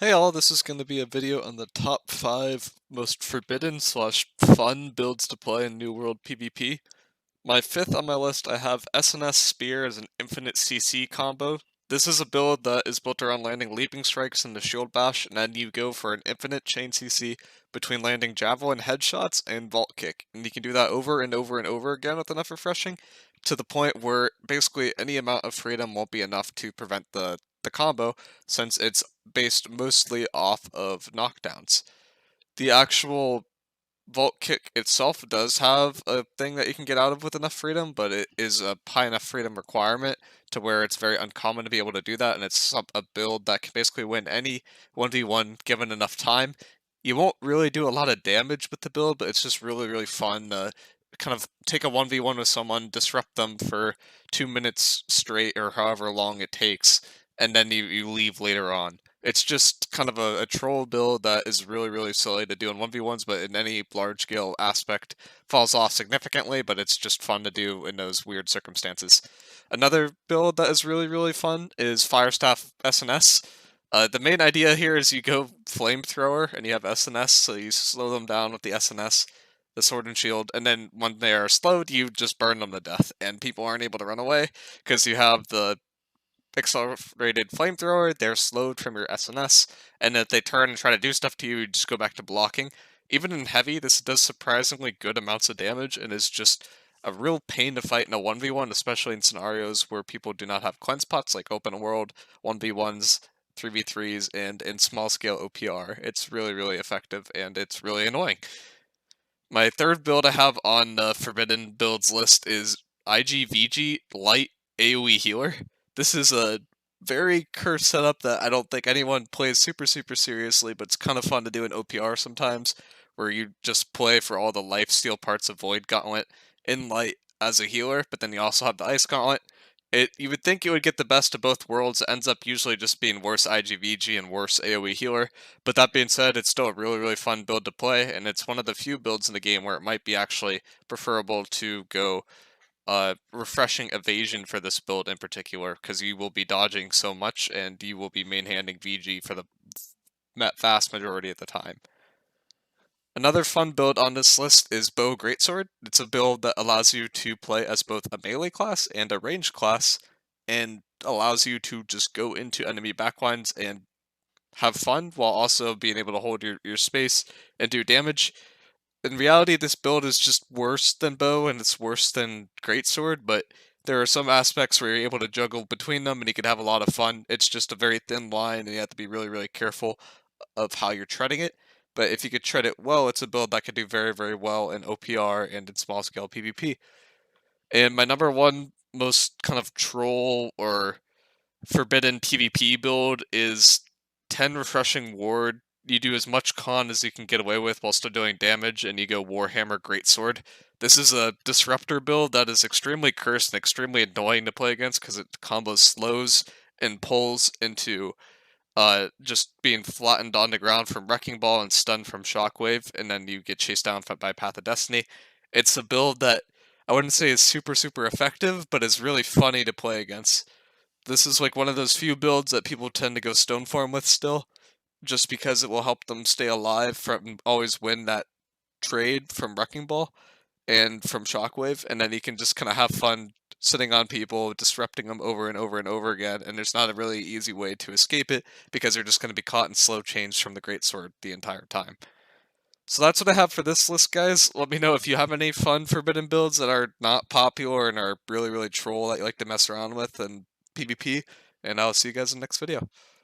Hey all, this is going to be a video on the top 5 most forbidden slash fun builds to play in New World PvP. My 5th on my list, I have SNS Spear as an infinite CC combo. This is a build that is built around landing Leaping Strikes and the Shield Bash, and then you go for an infinite chain CC between landing Javelin headshots and Vault Kick. And you can do that over and over and over again with enough refreshing, to the point where basically any amount of freedom won't be enough to prevent the combo, since it's based mostly off of knockdowns. The actual Vault Kick itself does have a thing that you can get out of with enough freedom, but it is a high enough freedom requirement to where it's very uncommon to be able to do that, and it's a build that can basically win any 1v1 given enough time. You won't really do a lot of damage with the build, but it's just really, really fun to kind of take a 1v1 with someone, disrupt them for 2 minutes straight or however long it takes, and then you leave later on. It's just kind of a troll build that is really, really silly to do in 1v1s, but in any large scale aspect falls off significantly, but it's just fun to do in those weird circumstances. Another build that is really, really fun is Firestaff SNS. The main idea here is you go Flamethrower and you have SNS, so you slow them down with the SNS, the Sword and Shield, and then when they are slowed, you just burn them to death, and people aren't able to run away because you have the accelerated flamethrower, they're slowed from your SNS, and if they turn and try to do stuff to you, you just go back to blocking. Even in heavy, this does surprisingly good amounts of damage and is just a real pain to fight in a 1v1, especially in scenarios where people do not have cleanse pots like open world, 1v1s, 3v3s, and in small scale OPR. It's really, really effective and it's really annoying. My third build I have on the Forbidden Builds list is IGVG Light AoE Healer. This is a very cursed setup that I don't think anyone plays super, super seriously, but it's kind of fun to do in OPR sometimes, where you just play for all the lifesteal parts of Void Gauntlet in Light as a healer, but then you also have the Ice Gauntlet. You would think it would get the best of both worlds. It ends up usually just being worse IGVG and worse AoE healer. But that being said, it's still a really, really fun build to play, and it's one of the few builds in the game where it might be actually preferable to go refreshing evasion for this build in particular, because you will be dodging so much and you will be main-handing VG for the vast majority of the time. Another fun build on this list is Bow Greatsword. It's a build that allows you to play as both a melee class and a ranged class, and allows you to just go into enemy backlines and have fun while also being able to hold your space and do damage. In reality, this build is just worse than Bow and it's worse than Greatsword, but there are some aspects where you're able to juggle between them and you can have a lot of fun. It's just a very thin line and you have to be really, really careful of how you're treading it. But if you could tread it well, it's a build that could do very, very well in OPR and in small scale PvP. And my number one most kind of troll or forbidden PvP build is 10 Refreshing Ward. You do as much con as you can get away with while still doing damage, and you go Warhammer Greatsword. This is a Disruptor build that is extremely cursed and extremely annoying to play against because it combos slows and pulls into just being flattened on the ground from Wrecking Ball and stunned from Shockwave, and then you get chased down by Path of Destiny. It's a build that I wouldn't say is super, super effective, but is really funny to play against. This is like one of those few builds that people tend to go stone form with still, just because it will help them stay alive from always win that trade from Wrecking Ball and from Shockwave, and then you can just kind of have fun sitting on people, disrupting them over and over and over again, and there's not a really easy way to escape it because they're just going to be caught in slow chains from the Greatsword the entire time. So that's what I have for this list, guys. Let me know if you have any fun forbidden builds that are not popular and are really, really troll that you like to mess around with and PvP, and I'll see you guys in the next video.